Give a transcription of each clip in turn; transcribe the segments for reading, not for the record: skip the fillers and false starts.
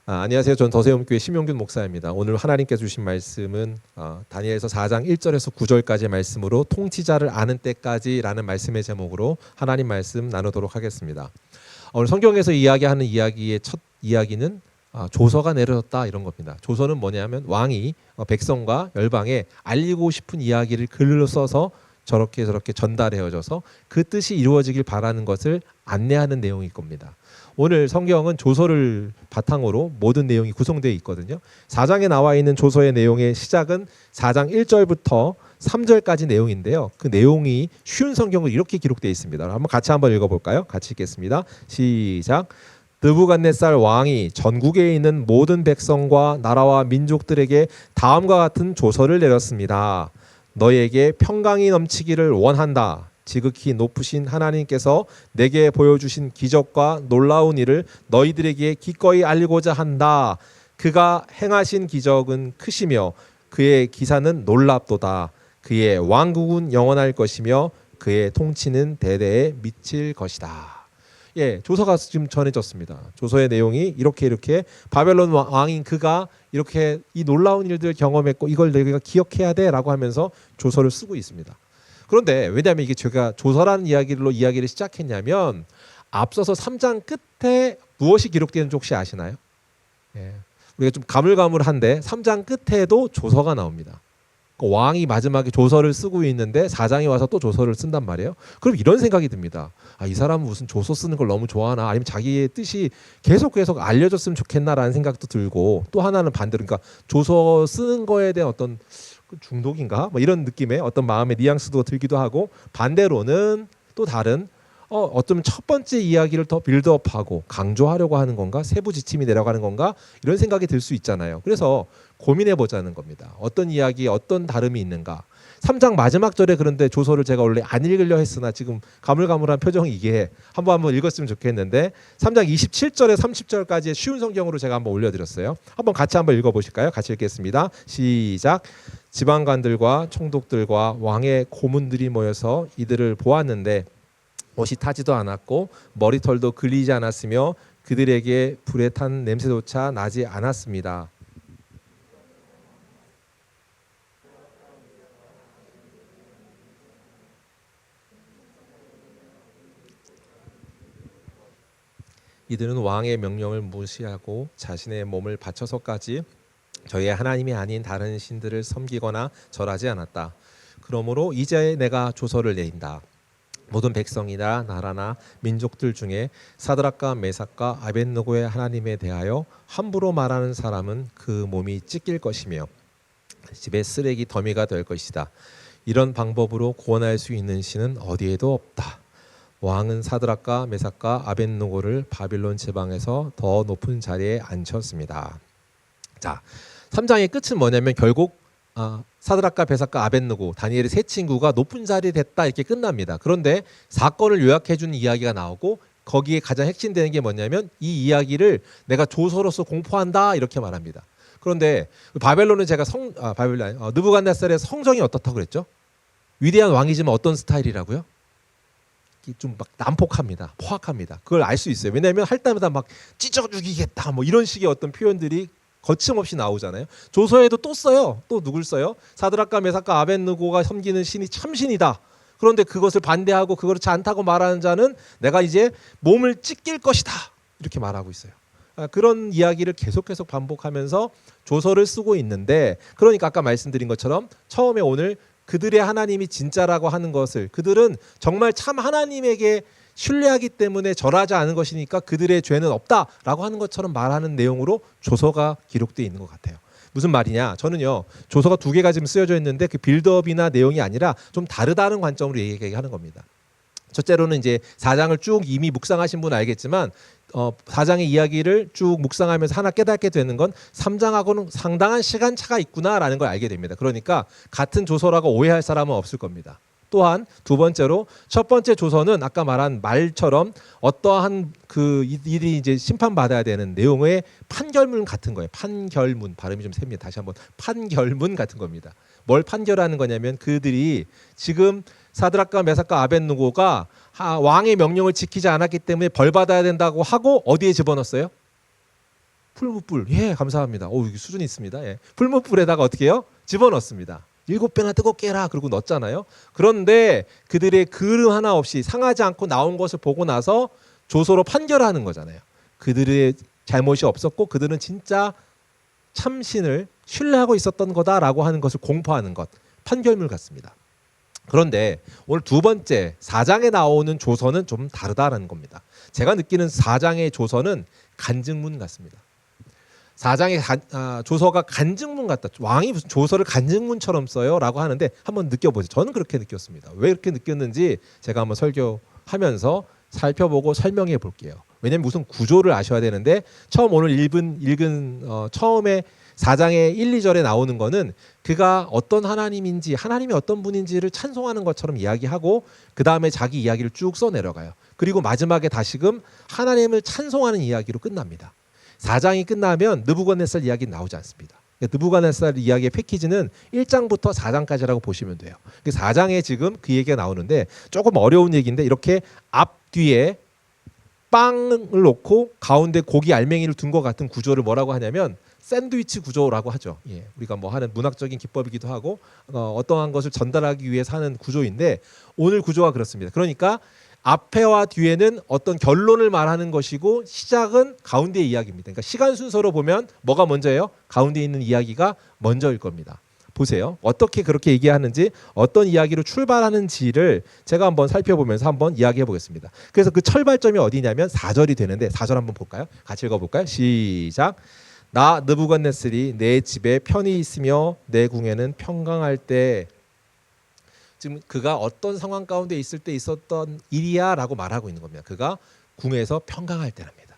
안녕하세요. 전 더세움교회 심용균 목사입니다. 오늘 하나님께서 주신 말씀은 다니엘서 4장 1절에서 9절까지의 말씀으로 통치자를 아는 때까지라는 말씀의 제목으로 하나님 말씀 나누도록 하겠습니다. 오늘 성경에서 이야기하는 이야기의 첫 이야기는 조서가 내려졌다 이런 겁니다. 조서는 뭐냐면 왕이 백성과 열방에 알리고 싶은 이야기를 글로 써서 저렇게 전달해져서 그 뜻이 이루어지길 바라는 것을 안내하는 내용일 겁니다. 오늘 성경은 조서를 바탕으로 모든 내용이 구성되어 있거든요. 4장에 나와 있는 조서의 내용의 시작은 4장 1절부터 3절까지 내용인데요. 그 내용이 쉬운 성경으로 이렇게 기록되어 있습니다. 같이 한번 읽어볼까요? 같이 읽겠습니다. 시작. 느부갓네살 왕이 전국에 있는 모든 백성과 나라와 민족들에게 다음과 같은 조서를 내렸습니다. 너희에게 평강이 넘치기를 원한다. 지극히 높으신 하나님께서 내게 보여주신 기적과 놀라운 일을 너희들에게 기꺼이 알리고자 한다. 그가 행하신 기적은 크시며 그의 기사는 놀랍도다. 그의 왕국은 영원할 것이며 그의 통치는 대대에 미칠 것이다. 조서가 지금 전해졌습니다. 조서의 내용이 이렇게 바벨론 왕인 그가 이렇게 이 놀라운 일들을 경험했고 이걸 내가 기억해야 돼라고 하면서 조서를 쓰고 있습니다. 그런데 왜냐하면 이게 제가 조서라는 이야기를 시작했냐면 앞서서 3장 끝에 무엇이 기록되는지 혹시 아시나요? 우리가 좀 가물가물한데 3장 끝에도 조서가 나옵니다. 왕이 마지막에 조서를 쓰고 있는데 4장에 와서 또 조서를 쓴단 말이에요. 그럼 이런 생각이 듭니다. 이 사람은 무슨 조서 쓰는 걸 너무 좋아하나, 아니면 자기의 뜻이 계속 알려졌으면 좋겠나라는 생각도 들고, 또 하나는 반대로 그러니까 조서 쓰는 거에 대한 어떤 중독인가 뭐 이런 느낌의 어떤 마음의 뉘앙스도 들기도 하고, 반대로는 또 다른 어쩌면 첫 번째 이야기를 더 빌드업하고 강조하려고 하는 건가, 세부 지침이 내려가는 건가, 이런 생각이 들 수 있잖아요. 그래서 고민해 보자는 겁니다. 어떤 이야기에 어떤 다름이 있는가. 3장 마지막 절에 그런데 조서를 제가 원래 안 읽으려 했으나 지금 가물가물한 표정이 이게 한번 읽었으면 좋겠는데 3장 27절에 30절까지의 쉬운 성경으로 제가 한번 올려드렸어요. 같이 한번 읽어보실까요? 같이 읽겠습니다. 시작. 지방관들과 총독들과 왕의 고문들이 모여서 이들을 보았는데 옷이 타지도 않았고 머리털도 글리지 않았으며 그들에게 불에 탄 냄새조차 나지 않았습니다. 이들은 왕의 명령을 무시하고 자신의 몸을 바쳐서까지 저희의 하나님이 아닌 다른 신들을 섬기거나 절하지 않았다. 그러므로 이제 내가 조서를 내린다. 모든 백성이나 나라나 민족들 중에 사드락과 메삭과 아벳느고의 하나님에 대하여 함부로 말하는 사람은 그 몸이 찢길 것이며 집에 쓰레기 더미가 될 것이다. 이런 방법으로 구원할 수 있는 신은 어디에도 없다. 왕은 사드락과 메삭과 아벳느고를 바빌론 제방에서 더 높은 자리에 앉혔습니다. 자, 3장의 끝은 뭐냐면 결국 사드락과 메삭과 아벳느고, 다니엘의 세 친구가 높은 자리에 됐다 이렇게 끝납니다. 그런데 사건을 요약해 주는 이야기가 나오고 거기에 가장 핵심되는 게 뭐냐면 이 이야기를 내가 조서로서 공포한다 이렇게 말합니다. 그런데 바벨론은 제가 느부갓네살의 성정이 어떻다고 그랬죠? 위대한 왕이지만 어떤 스타일이라고요? 좀 막 난폭합니다. 포악합니다. 그걸 알 수 있어요. 왜냐하면 할 때마다 막 찢어 죽이겠다 뭐 이런 식의 어떤 표현들이 거침없이 나오잖아요. 조서에도 또 써요. 또 누굴 써요? 사드락과 메삭과 아벳느고가 섬기는 신이 참신이다. 그런데 그것을 반대하고 그렇지 않다고 말하는 자는 내가 이제 몸을 찢길 것이다. 이렇게 말하고 있어요. 그런 이야기를 계속 반복하면서 조서를 쓰고 있는데, 그러니까 아까 말씀드린 것처럼 처음에 오늘 그들의 하나님이 진짜라고 하는 것을, 그들은 정말 참 하나님에게 신뢰하기 때문에 절하지 않은 것이니까 그들의 죄는 없다라고 하는 것처럼 말하는 내용으로 조서가 기록되어 있는 것 같아요. 무슨 말이냐? 저는요, 조서가 두 개가 지금 쓰여져 있는데 그 빌드업이나 내용이 아니라 좀 다르다는 관점으로 얘기하는 겁니다. 첫째로는 이제 4장을 쭉 이미 묵상하신 분은 알겠지만 4장의 이야기를 쭉 묵상하면서 하나 깨닫게 되는 건 3장하고는 상당한 시간차가 있구나라는 걸 알게 됩니다. 그러니까 같은 조서라고 오해할 사람은 없을 겁니다. 또한 두 번째로, 첫 번째 조서는 아까 말한 말처럼 어떠한 그 일이 이제 심판받아야 되는 내용의 판결문 같은 거예요. 판결문, 발음이 좀 셉니다. 다시 한번, 판결문 같은 겁니다. 뭘 판결하는 거냐면 그들이 지금 사드락과 메삭과 아벳느고가 왕의 명령을 지키지 않았기 때문에 벌 받아야 된다고 하고 어디에 집어넣었어요? 풀무불. 예, 감사합니다. 오, 이게 수준이 있습니다. 예. 풀무불에다가 어떻게 해요? 집어넣습니다. 7배나 뜨겁게 해라. 그러고 넣었잖아요. 그런데 그들의 그름 하나 없이 상하지 않고 나온 것을 보고 나서 조서로 판결하는 거잖아요. 그들의 잘못이 없었고 그들은 진짜 참신을 신뢰하고 있었던 거다라고 하는 것을 공포하는 것. 판결문 같습니다. 그런데 오늘 두 번째 4장에 나오는 조서는 좀 다르다라는 겁니다. 제가 느끼는 4장의 조서는 간증문 같습니다. 4장의 조서가 간증문 같다. 왕이 무슨 조서를 간증문처럼 써요? 라고 하는데 한번 느껴보세요. 저는 그렇게 느꼈습니다. 왜 그렇게 느꼈는지 제가 한번 설교하면서 살펴보고 설명해 볼게요. 왜냐하면 무슨 구조를 아셔야 되는데 오늘 읽은 처음에 4장의 1, 2절에 나오는 거는 그가 어떤 하나님인지 하나님이 어떤 분인지를 찬송하는 것처럼 이야기하고 그 다음에 자기 이야기를 쭉 써내려가요. 그리고 마지막에 다시금 하나님을 찬송하는 이야기로 끝납니다. 4장이 끝나면 느부갓네살 이야기 나오지 않습니다. 느부갓네살 이야기의 패키지는 1장부터 4장까지라고 보시면 돼요. 4장에 지금 그 얘기가 나오는데 조금 어려운 얘기인데 이렇게 앞뒤에 빵을 놓고 가운데 고기 알맹이를 둔 것 같은 구조를 뭐라고 하냐면 샌드위치 구조라고 하죠. 예, 우리가 뭐 하는 문학적인 기법이기도 하고 어떠한 것을 전달하기 위해서 하는 구조인데 오늘 구조가 그렇습니다. 그러니까 앞에와 뒤에는 어떤 결론을 말하는 것이고 시작은 가운데의 이야기입니다. 그러니까 시간 순서로 보면 뭐가 먼저예요? 가운데 있는 이야기가 먼저일 겁니다. 보세요. 어떻게 그렇게 얘기하는지 어떤 이야기로 출발하는지를 제가 한번 살펴보면서 한번 이야기해 보겠습니다. 그래서 그 철발점이 어디냐면 4절이 되는데 4절 한번 볼까요? 같이 읽어볼까요? 시작. 나 느부갓네살이 내 집에 편히 있으며 내 궁에는 평강할 때 지금 그가 어떤 상황 가운데 있을 때 있었던 일이야 라고 말하고 있는 겁니다. 그가 궁에서 평강할 때랍니다.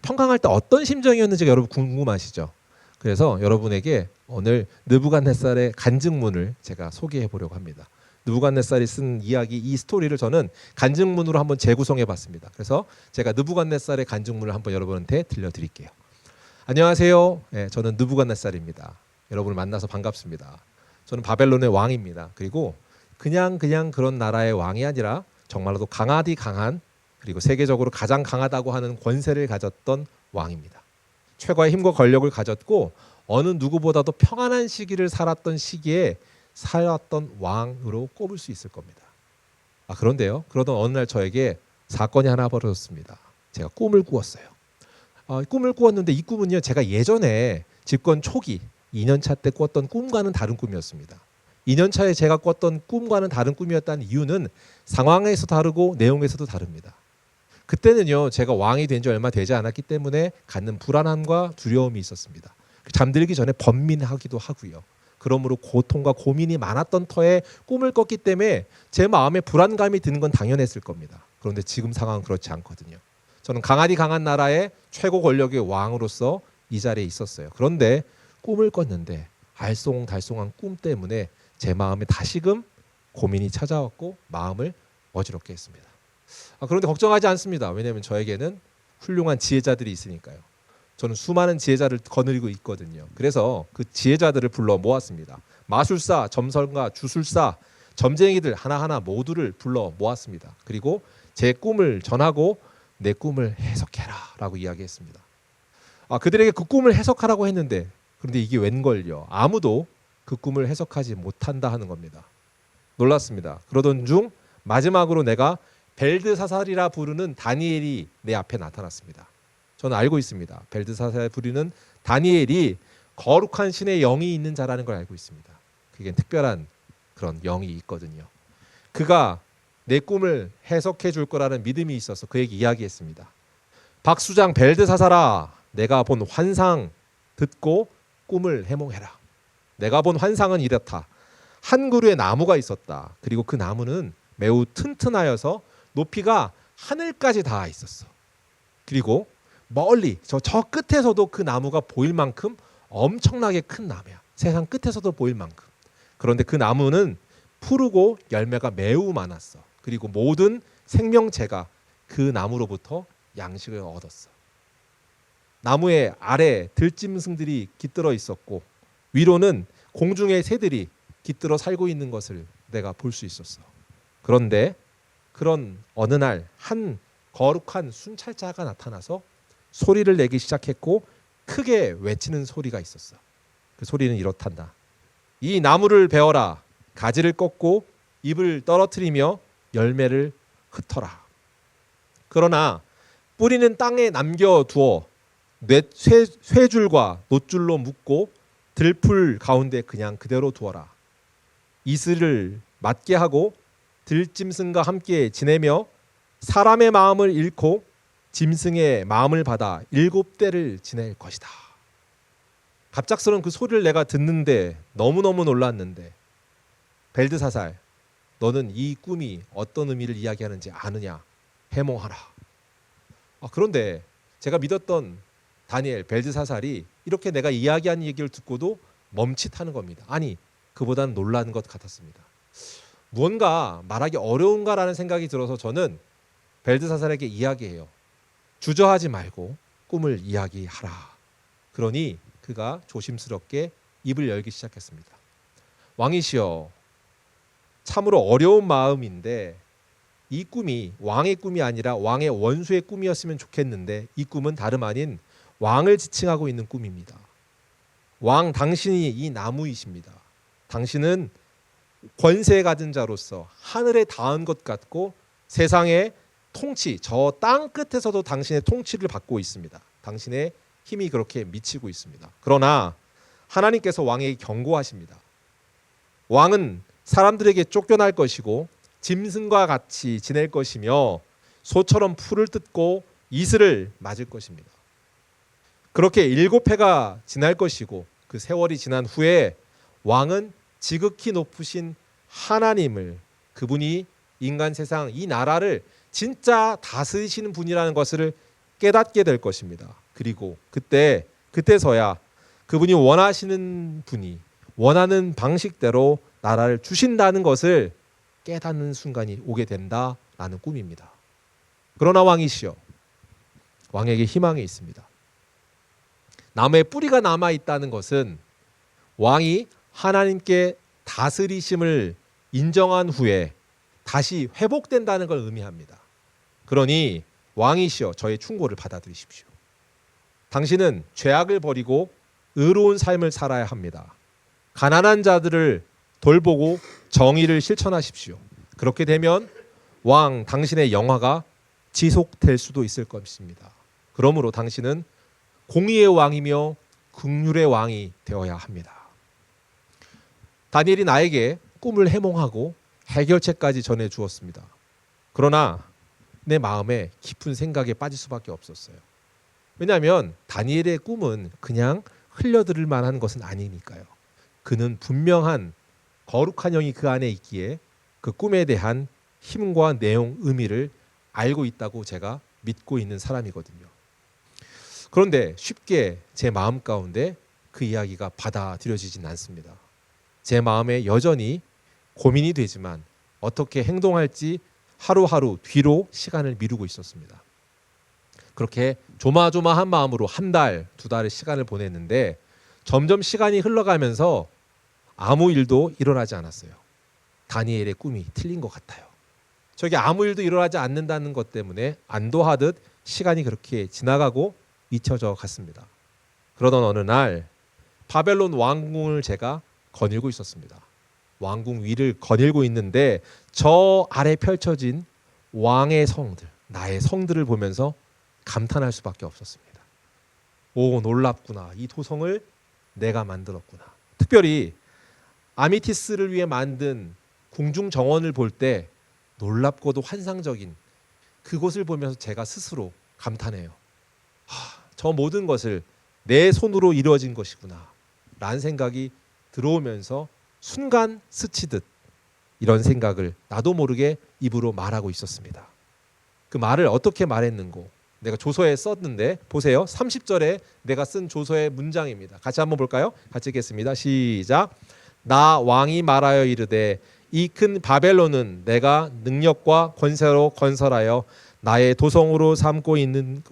평강할 때 어떤 심정이었는지 여러분 궁금하시죠? 그래서 여러분에게 오늘 느부갓네살의 간증문을 제가 소개해 보려고 합니다. 느부갓네살이 쓴 이야기 이 스토리를 저는 간증문으로 한번 재구성해 봤습니다. 그래서 제가 느부갓네살의 간증문을 한번 여러분한테 들려드릴게요. 안녕하세요. 네, 저는 느부갓네살입니다. 여러분을 만나서 반갑습니다. 저는 바벨론의 왕입니다. 그리고 그냥 그런 나라의 왕이 아니라 정말로도 강하디 강한 그리고 세계적으로 가장 강하다고 하는 권세를 가졌던 왕입니다. 최고의 힘과 권력을 가졌고 어느 누구보다도 평안한 시기를 살았던 시기에 살았던 왕으로 꼽을 수 있을 겁니다. 그런데요. 그러던 어느 날 저에게 사건이 하나 벌어졌습니다. 제가 꿈을 꾸었어요. 꿈을 꾸었는데 이 꿈은요. 제가 예전에 집권 초기 2년차 때 꿨던 꿈과는 다른 꿈이었습니다. 2년차에 제가 꿨던 꿈과는 다른 꿈이었다는 이유는 상황에서 다르고 내용에서도 다릅니다. 그때는요. 제가 왕이 된 지 얼마 되지 않았기 때문에 갖는 불안함과 두려움이 있었습니다. 잠들기 전에 번민하기도 하고요. 그러므로 고통과 고민이 많았던 터에 꿈을 꿨기 때문에 제 마음에 불안감이 드는 건 당연했을 겁니다. 그런데 지금 상황은 그렇지 않거든요. 저는 강하디 강한 나라의 최고 권력의 왕으로서 이 자리에 있었어요. 그런데 꿈을 꿨는데 알쏭달쏭한 꿈 때문에 제 마음에 다시금 고민이 찾아왔고 마음을 어지럽게 했습니다. 그런데 걱정하지 않습니다. 왜냐하면 저에게는 훌륭한 지혜자들이 있으니까요. 저는 수많은 지혜자를 거느리고 있거든요. 그래서 그 지혜자들을 불러 모았습니다. 마술사, 점설가, 주술사, 점쟁이들 하나하나 모두를 불러 모았습니다. 그리고 제 꿈을 전하고 내 꿈을 해석해라 라고 이야기했습니다. 그들에게 그 꿈을 해석하라고 했는데 그런데 이게 웬걸요. 아무도 그 꿈을 해석하지 못한다 하는 겁니다. 놀랐습니다. 그러던 중 마지막으로 내가 벨드사살이라 부르는 다니엘이 내 앞에 나타났습니다. 저는 알고 있습니다. 벨드사살 부르는 다니엘이 거룩한 신의 영이 있는 자라는 걸 알고 있습니다. 그게 특별한 그런 영이 있거든요. 그가 내 꿈을 해석해 줄 거라는 믿음이 있어서 그에게 이야기했습니다. 박수장 벨드사살아, 내가 본 환상 듣고 꿈을 해몽해라. 내가 본 환상은 이렇다. 한 그루의 나무가 있었다. 그리고 그 나무는 매우 튼튼하여서 높이가 하늘까지 닿아 있었어. 그리고 멀리 저 끝에서도 그 나무가 보일 만큼 엄청나게 큰 나무야. 세상 끝에서도 보일 만큼. 그런데 그 나무는 푸르고 열매가 매우 많았어. 그리고 모든 생명체가 그 나무로부터 양식을 얻었어. 나무의 아래 들짐승들이 깃들어 있었고 위로는 공중의 새들이 깃들어 살고 있는 것을 내가 볼 수 있었어. 그런데 그런 어느 날 한 거룩한 순찰자가 나타나서 소리를 내기 시작했고 크게 외치는 소리가 있었어. 그 소리는 이렇단다. 이 나무를 베어라. 가지를 꺾고 잎을 떨어뜨리며 열매를 흩어라. 그러나 뿌리는 땅에 남겨두어 쇠줄과 놋줄로 묶고 들풀 가운데 그냥 그대로 두어라. 이슬을 맞게 하고 들짐승과 함께 지내며 사람의 마음을 잃고 짐승의 마음을 받아 7대를 지낼 것이다. 갑작스러운 그 소리를 내가 듣는데 너무너무 놀랐는데, 벨드사살, 너는 이 꿈이 어떤 의미를 이야기하는지 아느냐? 해몽하라. 그런데 제가 믿었던 다니엘, 벨드사살이 이렇게 내가 이야기한 얘기를 듣고도 멈칫하는 겁니다. 아니, 그보다는 놀란 것 같았습니다. 무언가 말하기 어려운가라는 생각이 들어서 저는 벨드사살에게 이야기해요. 주저하지 말고 꿈을 이야기하라. 그러니 그가 조심스럽게 입을 열기 시작했습니다. 왕이시여, 참으로 어려운 마음인데 이 꿈이 왕의 꿈이 아니라 왕의 원수의 꿈이었으면 좋겠는데 이 꿈은 다름 아닌 왕을 지칭하고 있는 꿈입니다. 왕 당신이 이 나무이십니다. 당신은 권세 가진 자로서 하늘에 닿은 것 같고 세상의 통치, 저 땅 끝에서도 당신의 통치를 받고 있습니다. 당신의 힘이 그렇게 미치고 있습니다. 그러나 하나님께서 왕에게 경고하십니다. 왕은 사람들에게 쫓겨날 것이고 짐승과 같이 지낼 것이며 소처럼 풀을 뜯고 이슬을 맞을 것입니다. 그렇게 7해가 지날 것이고 그 세월이 지난 후에 왕은 지극히 높으신 하나님을, 그분이 인간 세상 이 나라를 진짜 다스리시는 분이라는 것을 깨닫게 될 것입니다. 그리고 그때서야 그분이 원하시는 분이 원하는 방식대로 나라를 주신다는 것을 깨닫는 순간이 오게 된다라는 꿈입니다. 그러나 왕이시여, 왕에게 희망이 있습니다. 나무에 뿌리가 남아 있다는 것은 왕이 하나님께 다스리심을 인정한 후에 다시 회복된다는 걸 의미합니다. 그러니 왕이시여, 저의 충고를 받아들이십시오. 당신은 죄악을 버리고 의로운 삶을 살아야 합니다. 가난한 자들을 돌보고 정의를 실천하십시오. 그렇게 되면 왕 당신의 영화가 지속될 수도 있을 것입니다. 그러므로 당신은 공의의 왕이며 긍휼의 왕이 되어야 합니다. 다니엘이 나에게 꿈을 해몽하고 해결책까지 전해 주었습니다. 그러나 내 마음에 깊은 생각에 빠질 수밖에 없었어요. 왜냐하면 다니엘의 꿈은 그냥 흘려들을 만한 것은 아니니까요. 그는 분명한 거룩한 영이 그 안에 있기에 그 꿈에 대한 힘과 내용, 의미를 알고 있다고 제가 믿고 있는 사람이거든요. 그런데 쉽게 제 마음 가운데 그 이야기가 받아들여지진 않습니다. 제 마음에 여전히 고민이 되지만 어떻게 행동할지 하루하루 뒤로 시간을 미루고 있었습니다. 그렇게 조마조마한 마음으로 1달, 2달의 시간을 보냈는데 점점 시간이 흘러가면서 아무 일도 일어나지 않았어요. 다니엘의 꿈이 틀린 것 같아요. 저게 아무 일도 일어나지 않는다는 것 때문에 안도하듯 시간이 그렇게 지나가고 잊혀져 갔습니다. 그러던 어느 날 바벨론 왕궁을 제가 거닐고 있었습니다. 왕궁 위를 거닐고 있는데 저 아래 펼쳐진 왕의 성들, 나의 성들을 보면서 감탄할 수밖에 없었습니다. 오, 놀랍구나. 이 도성을 내가 만들었구나. 특별히 아미티스를 위해 만든 궁중 정원을 볼 때 놀랍고도 환상적인 그곳을 보면서 제가 스스로 감탄해요. 저 모든 것을 내 손으로 이루어진 것이구나 라는 생각이 들어오면서 순간 스치듯 이런 생각을 나도 모르게 입으로 말하고 있었습니다. 그 말을 어떻게 말했는고 내가 조서에 썼는데 보세요. 30절에 내가 쓴 조서의 문장입니다. 같이 한번 볼까요? 같이 읽겠습니다. 시작. 나 왕이 말하여 이르되 이 큰 바벨론은 내가 능력과 권세로 건설하여 나의 도성으로 삼고 있는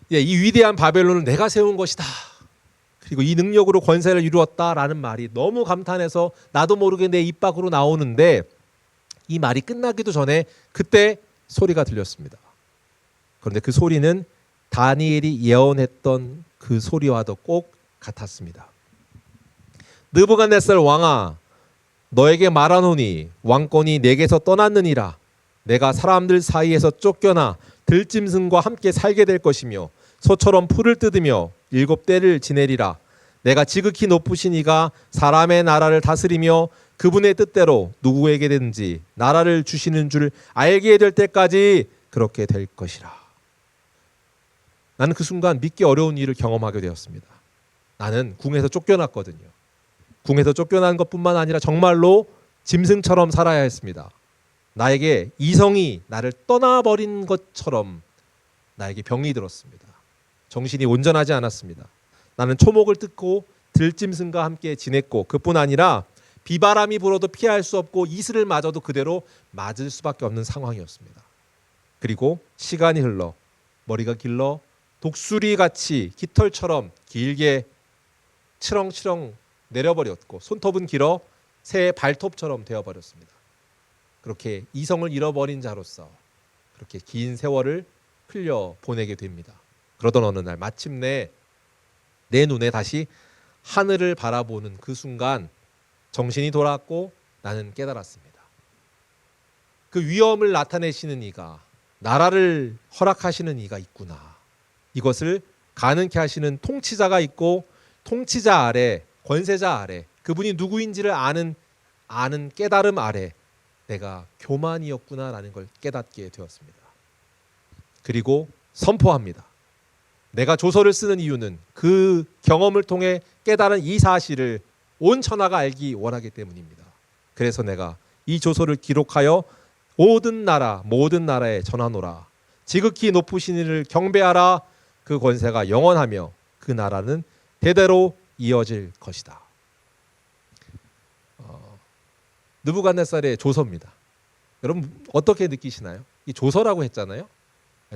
이 위대한 바벨론을 내가 세운 것이다. 그리고 이 능력으로 권세를 이루었다라는 말이 너무 감탄해서 나도 모르게 내 입 밖으로 나오는데 이 말이 끝나기도 전에 그때 소리가 들렸습니다. 그런데 그 소리는 다니엘이 예언했던 그 소리와도 꼭 같았습니다. 느부갓네살 왕아, 너에게 말하노니 왕권이 내게서 떠났느니라. 내가 사람들 사이에서 쫓겨나 들짐승과 함께 살게 될 것이며 소처럼 풀을 뜯으며 7대를 지내리라. 내가 지극히 높으신 이가 사람의 나라를 다스리며 그분의 뜻대로 누구에게든지 나라를 주시는 줄 알게 될 때까지 그렇게 될 것이라. 나는 그 순간 믿기 어려운 일을 경험하게 되었습니다. 나는 궁에서 쫓겨났거든요. 궁에서 쫓겨난 것뿐만 아니라 정말로 짐승처럼 살아야 했습니다. 나에게 이성이 나를 떠나버린 것처럼 나에게 병이 들었습니다. 정신이 온전하지 않았습니다. 나는 초목을 뜯고 들짐승과 함께 지냈고 그뿐 아니라 비바람이 불어도 피할 수 없고 이슬을 맞아도 그대로 맞을 수밖에 없는 상황이었습니다. 그리고 시간이 흘러 머리가 길러 독수리같이 깃털처럼 길게 치렁치렁 내려버렸고 손톱은 길어 새의 발톱처럼 되어버렸습니다. 그렇게 이성을 잃어버린 자로서 그렇게 긴 세월을 흘려 보내게 됩니다. 그러던 어느 날 마침내 내 눈에 다시 하늘을 바라보는 그 순간 정신이 돌아왔고 나는 깨달았습니다. 그 위엄을 나타내시는 이가, 나라를 허락하시는 이가 있구나. 이것을 가능케 하시는 통치자가 있고 통치자 아래, 권세자 아래, 그분이 누구인지를 아는 깨달음 아래 내가 교만이었구나라는 걸 깨닫게 되었습니다. 그리고 선포합니다. 내가 조서를 쓰는 이유는 그 경험을 통해 깨달은 이 사실을 온 천하가 알기 원하기 때문입니다. 그래서 내가 이 조서를 기록하여 모든 나라에 전하노라. 지극히 높으신 이를 경배하라. 그 권세가 영원하며 그 나라는 대대로 이어질 것이다. 느부갓네살의 조서입니다. 여러분 어떻게 느끼시나요? 이 조서라고 했잖아요.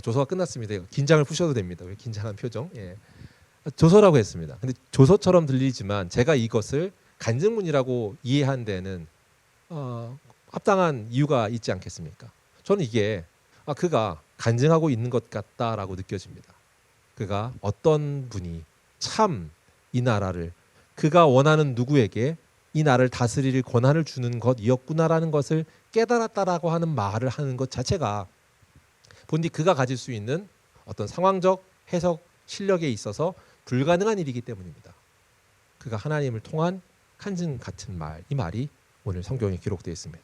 조서가 끝났습니다. 긴장을 푸셔도 됩니다. 왜 긴장한 표정? 예. 조서라고 했습니다. 근데 조서처럼 들리지만 제가 이것을 간증문이라고 이해한 데는 합당한 이유가 있지 않겠습니까? 저는 이게 그가 간증하고 있는 것 같다라고 느껴집니다. 그가 어떤 분이 참 이 나라를 그가 원하는 누구에게 이 나라를 다스릴 권한을 주는 것이었구나라는 것을 깨달았다라고 하는 말을 하는 것 자체가 본디 그가 가질 수 있는 어떤 상황적 해석 실력에 있어서 불가능한 일이기 때문입니다. 그가 하나님을 통한 간증 같은 말, 이 말이 오늘 성경에 기록되어 있습니다.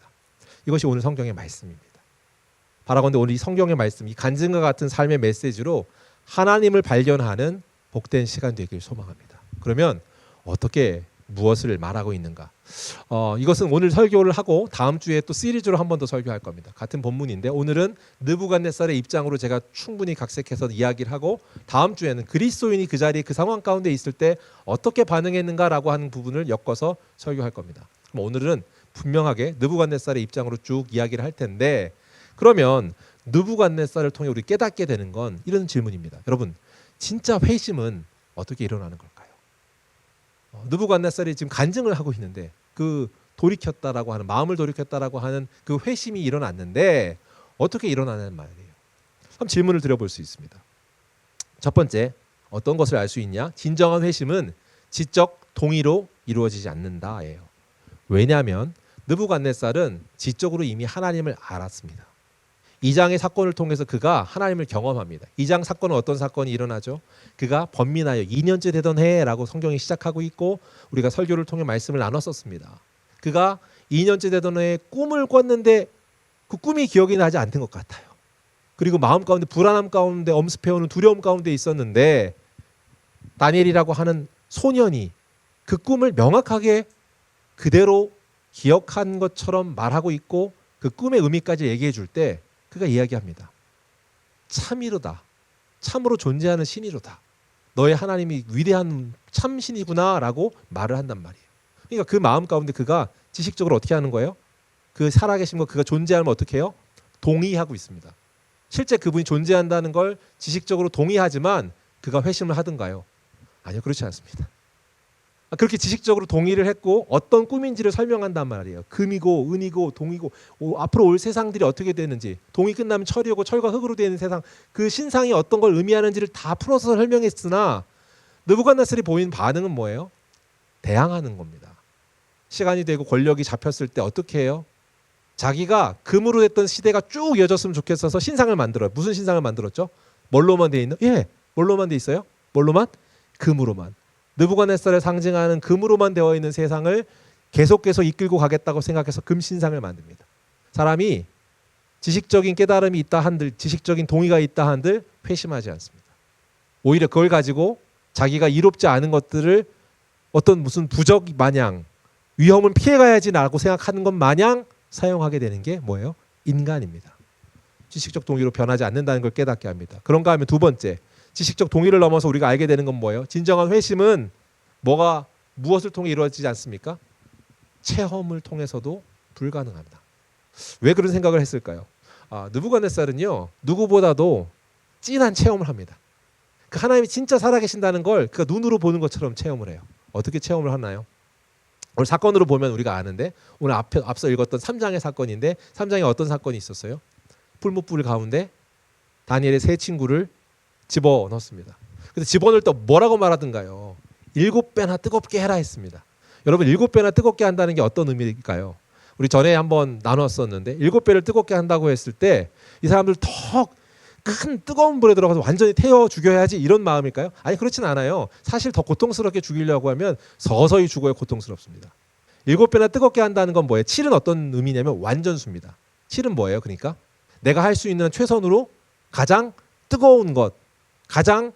이것이 오늘 성경의 말씀입니다. 바라건대 오늘 이 성경의 말씀, 이 간증과 같은 삶의 메시지로 하나님을 발견하는 복된 시간 되길 소망합니다. 그러면 어떻게 무엇을 말하고 있는가? 이것은 오늘 설교를 하고 다음 주에 또 시리즈로 한 번 더 설교할 겁니다. 같은 본문인데 오늘은 느부갓네살의 입장으로 제가 충분히 각색해서 이야기를 하고 다음 주에는 그리스도인이 그 자리에 그 상황 가운데 있을 때 어떻게 반응했는가라고 하는 부분을 엮어서 설교할 겁니다. 그럼 오늘은 분명하게 느부갓네살의 입장으로 쭉 이야기를 할 텐데 그러면 느부갓네살을 통해 우리 깨닫게 되는 건 이런 질문입니다. 여러분 진짜 회심은 어떻게 일어나는 걸까요? 느부갓네살이 지금 간증을 하고 있는데 그 돌이켰다라고 하는 마음을 돌이켰다라고 하는 그 회심이 일어났는데 어떻게 일어나는 말이에요? 한번 질문을 드려볼 수 있습니다. 첫 번째 어떤 것을 알 수 있냐? 진정한 회심은 지적 동의로 이루어지지 않는다예요. 왜냐하면 느부갓네살은 지적으로 이미 하나님을 알았습니다. 2장의 사건을 통해서 그가 하나님을 경험합니다. 2장 사건은 어떤 사건이 일어나죠? 그가 번민하여 2년째 되던 해라고 성경이 시작하고 있고 우리가 설교를 통해 말씀을 나눴었습니다. 그가 2년째 되던 해에 꿈을 꿨는데 그 꿈이 기억이 나지 않는 것 같아요. 그리고 마음 가운데 불안함 가운데 엄습해오는 두려움 가운데 있었는데 다니엘이라고 하는 소년이 그 꿈을 명확하게 그대로 기억한 것처럼 말하고 있고 그 꿈의 의미까지 얘기해 줄 때 그가 이야기합니다. 참이로다. 참으로 존재하는 신이로다. 너의 하나님이 위대한 참신이구나라고 말을 한단 말이에요. 그러니까 그 마음 가운데 그가 지식적으로 어떻게 하는 거예요? 그 살아계신 것 그가 존재하면 어떻게 해요? 동의하고 있습니다. 실제 그분이 존재한다는 걸 지식적으로 동의하지만 그가 회심을 하든가요? 아니요, 그렇지 않습니다. 그렇게 지식적으로 동의를 했고 어떤 꿈인지를 설명한단 말이에요. 금이고 은이고 동이고 앞으로 올 세상들이 어떻게 되는지, 동이 끝나면 철이고 철과 흙으로 되는 세상, 그 신상이 어떤 걸 의미하는지를 다 풀어서 설명했으나 느부갓네살이 보인 반응은 뭐예요? 대항하는 겁니다. 시간이 되고 권력이 잡혔을 때 어떻게 해요? 자기가 금으로 됐던 시대가 쭉 이어졌으면 좋겠어서 신상을 만들어요. 무슨 신상을 만들었죠? 뭘로만 돼 있는? 뭘로만 돼 있어요? 뭘로만? 금으로만. 느부갓네살을 상징하는 금으로만 되어 있는 세상을 계속해서 이끌고 가겠다고 생각해서 금신상을 만듭니다. 사람이 지식적인 깨달음이 있다 한들, 지식적인 동의가 있다 한들 회심하지 않습니다. 오히려 그걸 가지고 자기가 이롭지 않은 것들을 어떤 무슨 부적 마냥, 위험은 피해가야지라고 생각하는 것 마냥 사용하게 되는 게 뭐예요? 인간입니다. 지식적 동의로 변하지 않는다는 걸 깨닫게 합니다. 그런가 하면 두 번째, 지식적 동의를 넘어서 우리가 알게 되는 건 뭐예요? 진정한 회심은 무엇을 통해 이루어지지 않습니까? 체험을 통해서도 불가능합니다. 왜 그런 생각을 했을까요? 느부갓네살은요, 누구보다도 진한 체험을 합니다. 그 하나님이 진짜 살아계신다는 걸 그가 눈으로 보는 것처럼 체험을 해요. 어떻게 체험을 하나요? 오늘 사건으로 보면 우리가 아는데, 오늘 앞서 읽었던 3장의 사건인데 3장에 어떤 사건이 있었어요? 풀무불 가운데 다니엘의 세 친구를 집어넣습니다. 그래서 집어넣을 때 뭐라고 말하던가요? 7배나 뜨겁게 해라 했습니다. 여러분, 7배나 뜨겁게 한다는 게 어떤 의미일까요? 우리 전에 한번 나눴었는데 7배를 뜨겁게 한다고 했을 때 이 사람들 더 큰 뜨거운 불에 들어가서 완전히 태워 죽여야지 이런 마음일까요? 아니, 그렇진 않아요. 사실 더 고통스럽게 죽이려고 하면 서서히 죽어야 고통스럽습니다. 7배나 뜨겁게 한다는 건 뭐예요? 7은 어떤 의미냐면 완전수입니다. 7은 뭐예요? 그러니까 내가 할 수 있는 최선으로 가장 뜨거운 것, 가장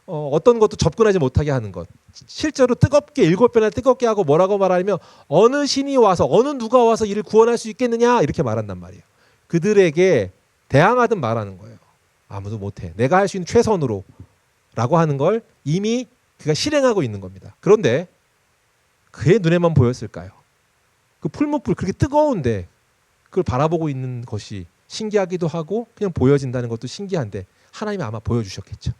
어떤 것도 접근하지 못하게 하는 것. 실제로 뜨겁게 7배나 뜨겁게 하고 뭐라고 말하냐면 어느 신이 와서, 어느 누가 와서 이를 구원할 수 있겠느냐 이렇게 말한단 말이에요. 그들에게 대항하듯 말하는 거예요. 아무도 못해. 내가 할 수 있는 최선으로 라고 하는 걸 이미 그가 실행하고 있는 겁니다. 그런데 그의 눈에만 보였을까요? 그 풀무불 그렇게 뜨거운데 그걸 바라보고 있는 것이 신기하기도 하고 그냥 보여진다는 것도 신기한데 하나님이 아마 보여주셨겠죠.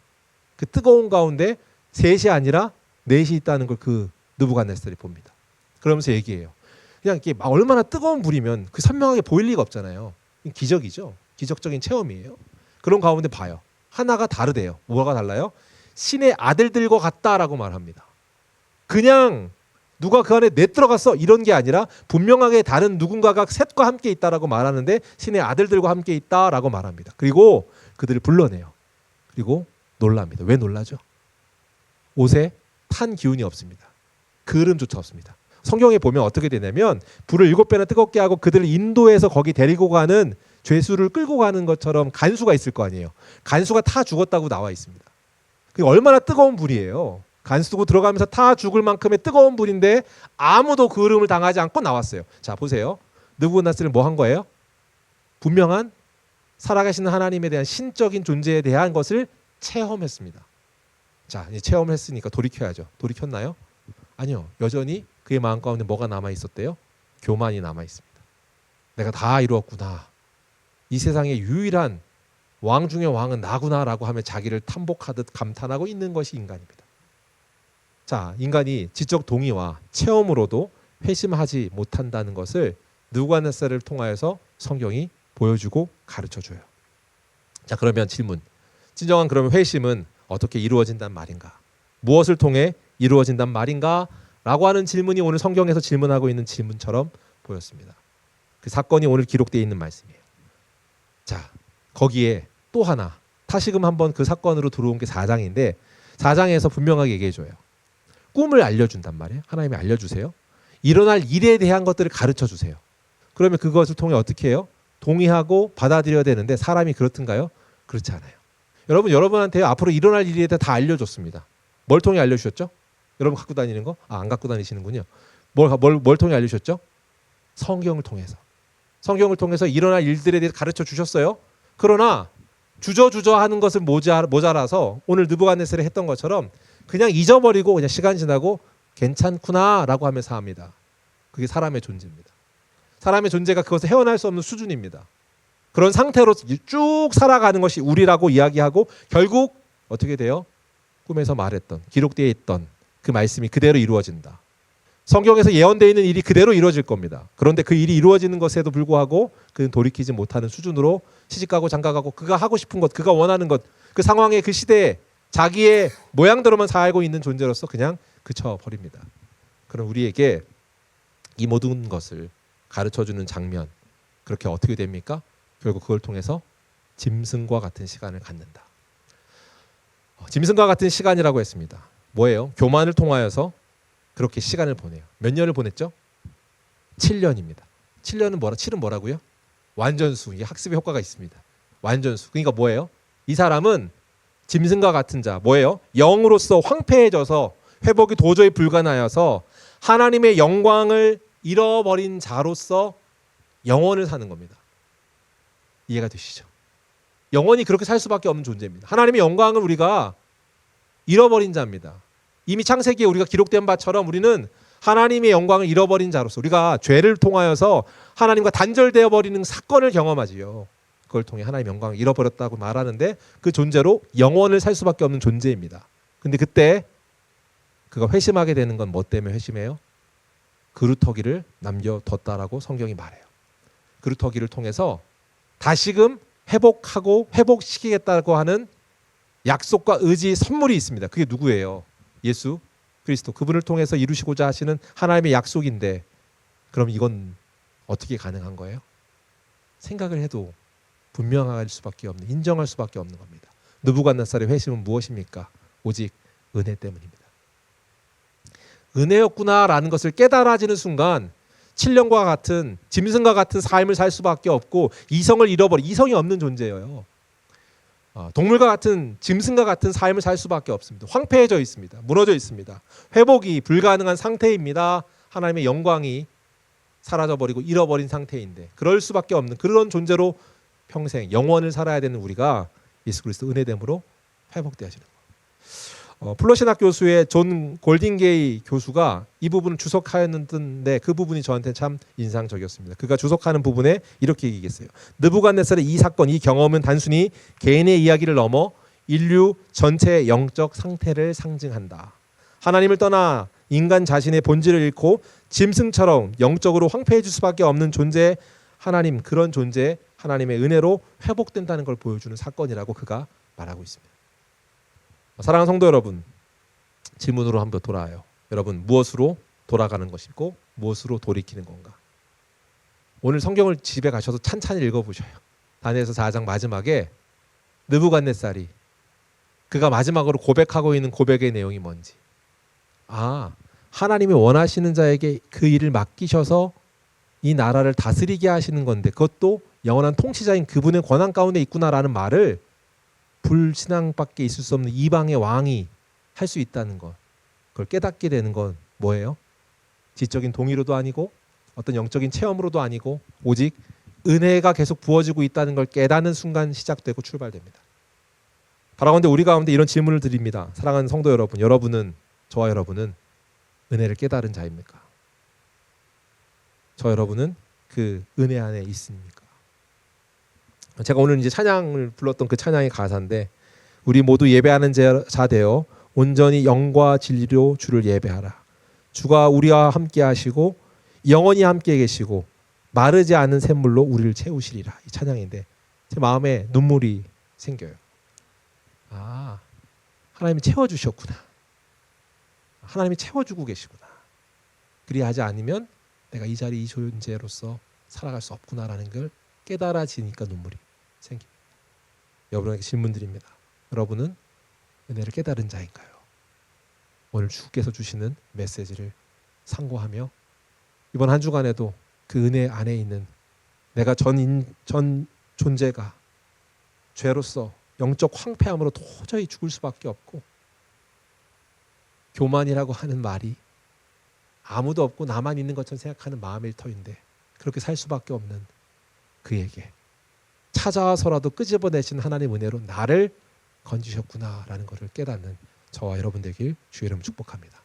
그 뜨거운 가운데 셋이 아니라 넷이 있다는 걸 그 느부갓네살이 봅니다. 그러면서 얘기해요. 그냥 이게 얼마나 뜨거운 불이면 그 선명하게 보일 리가 없잖아요. 기적이죠. 기적적인 체험이에요. 그런 가운데 봐요. 하나가 다르대요. 뭐가 달라요? 신의 아들들과 같다라고 말합니다. 그냥 누가 그 안에 들어갔어 이런 게 아니라 분명하게 다른 누군가가 셋과 함께 있다라고 말하는데 신의 아들들과 함께 있다라고 말합니다. 그리고 그들을 불러내요. 그리고 놀랍니다. 왜 놀라죠? 옷에 탄 기운이 없습니다. 그을음조차 없습니다. 성경에 보면 어떻게 되냐면 불을 7배나 뜨겁게 하고 그들을 인도해서 거기 데리고 가는 죄수를 끌고 가는 것처럼 간수가 있을 거 아니에요. 간수가 타 죽었다고 나와 있습니다. 그게 얼마나 뜨거운 불이에요. 간수고 들어가면서 타 죽을 만큼의 뜨거운 불인데 아무도 그 흐름을 당하지 않고 나왔어요. 자, 보세요. 느부갓네살은 뭐 한 거예요? 분명한 살아계시는 하나님에 대한 신적인 존재에 대한 것을 체험했습니다. 자, 이제 체험을 했으니까 돌이켜야죠. 돌이켰나요? 아니요. 여전히 그의 마음 가운데 뭐가 남아 있었대요? 교만이 남아 있습니다. 내가 다 이루었구나. 이 세상의 유일한 왕 중의 왕은 나구나라고 하며 자기를 탐복하듯 감탄하고 있는 것이 인간입니다. 자, 인간이 지적 동의와 체험으로도 회심하지 못한다는 것을 느부갓네살을 통하여서 성경이 보여주고 가르쳐줘요. 자, 그러면 질문. 진정한 그러면 회심은 어떻게 이루어진단 말인가? 무엇을 통해 이루어진단 말인가? 라고 하는 질문이 오늘 성경에서 질문하고 있는 질문처럼 보였습니다. 그 사건이 오늘 기록되어 있는 말씀이에요. 자, 거기에 또 하나 다시금 한번 그 사건으로 들어온 게 4장인데 4장에서 분명하게 얘기해줘요. 꿈을 알려준단 말이에요. 하나님이 알려주세요. 일어날 일에 대한 것들을 가르쳐주세요. 그러면 그것을 통해 어떻게 해요? 동의하고 받아들여야 되는데 사람이 그렇든가요? 그렇지 않아요. 여러분한테 앞으로 일어날 일에 대해 다 알려줬습니다. 뭘 통해 알려주셨죠? 여러분 갖고 다니는 거? 안 갖고 다니시는군요. 뭘 통해 알려주셨죠? 성경을 통해서. 성경을 통해서 일어날 일들에 대해서 가르쳐 주셨어요. 그러나 주저주저 하는 것을 모자라서 오늘 느부갓네살이 했던 것처럼 그냥 잊어버리고 그냥 시간 지나고 괜찮구나라고 하면서 합니다. 그게 사람의 존재입니다. 사람의 존재가 그것을 헤어날 수 없는 수준입니다. 그런 상태로 쭉 살아가는 것이 우리라고 이야기하고 결국 어떻게 돼요? 꿈에서 말했던 기록되어 있던 그 말씀이 그대로 이루어진다. 성경에서 예언되어 있는 일이 그대로 이루어질 겁니다. 그런데 그 일이 이루어지는 것에도 불구하고 그는 돌이키지 못하는 수준으로 시집가고 장가가고 그가 하고 싶은 것, 그가 원하는 것, 그 상황에 그 시대에 자기의 모양대로만 살고 있는 존재로서 그냥 그쳐버립니다. 그럼 우리에게 이 모든 것을 가르쳐주는 장면, 그렇게 어떻게 됩니까? 결국 그걸 통해서 짐승과 같은 시간을 갖는다. 짐승과 같은 시간이라고 했습니다. 뭐예요? 교만을 통하여서 그렇게 시간을 보내요. 몇 년을 보냈죠? 7년입니다. 7년은 7은 뭐라고요? 완전수. 이게 학습의 효과가 있습니다. 완전수. 그러니까 뭐예요? 이 사람은 짐승과 같은 자. 뭐예요? 영으로서 황폐해져서 회복이 도저히 불가능하여서 하나님의 영광을 잃어버린 자로서 영원을 사는 겁니다. 이해가 되시죠? 영원히 그렇게 살 수밖에 없는 존재입니다. 하나님의 영광을 우리가 잃어버린 자입니다. 이미 창세기에 우리가 기록된 바처럼 우리는 하나님의 영광을 잃어버린 자로서 우리가 죄를 통하여서 하나님과 단절되어 버리는 사건을 경험하지요. 그걸 통해 하나님의 영광을 잃어버렸다고 말하는데 그 존재로 영원을 살 수밖에 없는 존재입니다. 근데 그때 그가 회심하게 되는 건 뭐 때문에 회심해요? 그루터기를 남겨뒀다라고 성경이 말해요. 그루터기를 통해서 다시금 회복하고 회복시키겠다고 하는 약속과 의지의 선물이 있습니다. 그게 누구예요? 예수 그리스도. 그분을 통해서 이루시고자 하시는 하나님의 약속인데 그럼 이건 어떻게 가능한 거예요? 생각을 해도 분명할 수밖에 없는, 인정할 수밖에 없는 겁니다. 느부갓네살의 회심은 무엇입니까? 오직 은혜 때문입니다. 은혜였구나라는 것을 깨달아지는 순간 7년과 같은 짐승과 같은 삶을 살 수밖에 없고 이성을 잃어버린, 이성이 없는 존재예요. 동물과 같은, 짐승과 같은 삶을 살 수밖에 없습니다. 황폐해져 있습니다. 무너져 있습니다. 회복이 불가능한 상태입니다. 하나님의 영광이 사라져버리고 잃어버린 상태인데 그럴 수밖에 없는 그런 존재로 평생 영원을 살아야 되는 우리가 예수 그리스도 은혜됨으로 회복되어지는 거예요. 플러신학 교수의 존 골딩게이 교수가 이 부분을 주석하였는데 그 부분이 저한테 참 인상적이었습니다. 그가 주석하는 부분에 이렇게 얘기했어요. 느부갓네살의 이 사건, 이 경험은 단순히 개인의 이야기를 넘어 인류 전체의 영적 상태를 상징한다. 하나님을 떠나 인간 자신의 본질을 잃고 짐승처럼 영적으로 황폐해질 수밖에 없는 존재, 하나님, 그런 존재 하나님의 은혜로 회복된다는 걸 보여주는 사건이라고 그가 말하고 있습니다. 사랑하는 성도 여러분, 질문으로 한번 돌아와요. 여러분, 무엇으로 돌아가는 것이고 무엇으로 돌이키는 건가? 오늘 성경을 집에 가셔서 찬찬히 읽어보셔요. 다니엘서 4장 마지막에 느부갓네살이 그가 마지막으로 고백하고 있는 고백의 내용이 뭔지. 하나님이 원하시는 자에게 그 일을 맡기셔서 이 나라를 다스리게 하시는 건데 그것도 영원한 통치자인 그분의 권한 가운데 있구나라는 말을 불신앙밖에 있을 수 없는 이방의 왕이 할 수 있다는 것, 그걸 깨닫게 되는 건 뭐예요? 지적인 동의로도 아니고 어떤 영적인 체험으로도 아니고 오직 은혜가 계속 부어지고 있다는 걸 깨닫는 순간 시작되고 출발됩니다. 바라건대 우리 가운데 이런 질문을 드립니다. 사랑하는 성도 여러분, 저와 여러분은 은혜를 깨달은 자입니까? 저 여러분은 그 은혜 안에 있습니까? 제가 오늘 이제 찬양을 불렀던 그 찬양의 가사인데 우리 모두 예배하는 자 되어 온전히 영과 진리로 주를 예배하라. 주가 우리와 함께 하시고 영원히 함께 계시고 마르지 않은 샘물로 우리를 채우시리라. 이 찬양인데 제 마음에 눈물이 생겨요. 하나님이 채워주셨구나. 하나님이 채워주고 계시구나. 그리하지 않으면 내가 이 자리 이 존재로서 살아갈 수 없구나라는 걸 깨달아지니까 눈물이 생깁니다. 여러분에게 질문 드립니다. 여러분은 은혜를 깨달은 자인가요? 오늘 주께서 주시는 메시지를 상고하며 이번 한 주간에도 그 은혜 안에 있는 내가 전 존재가 죄로서 영적 황폐함으로 도저히 죽을 수밖에 없고 교만이라고 하는 말이 아무도 없고 나만 있는 것처럼 생각하는 마음의 터인데 그렇게 살 수밖에 없는 그에게 찾아와서라도 끄집어내신 하나님 은혜로 나를 건지셨구나라는 것을 깨닫는 저와 여러분 되길 주의 이름으로 축복합니다.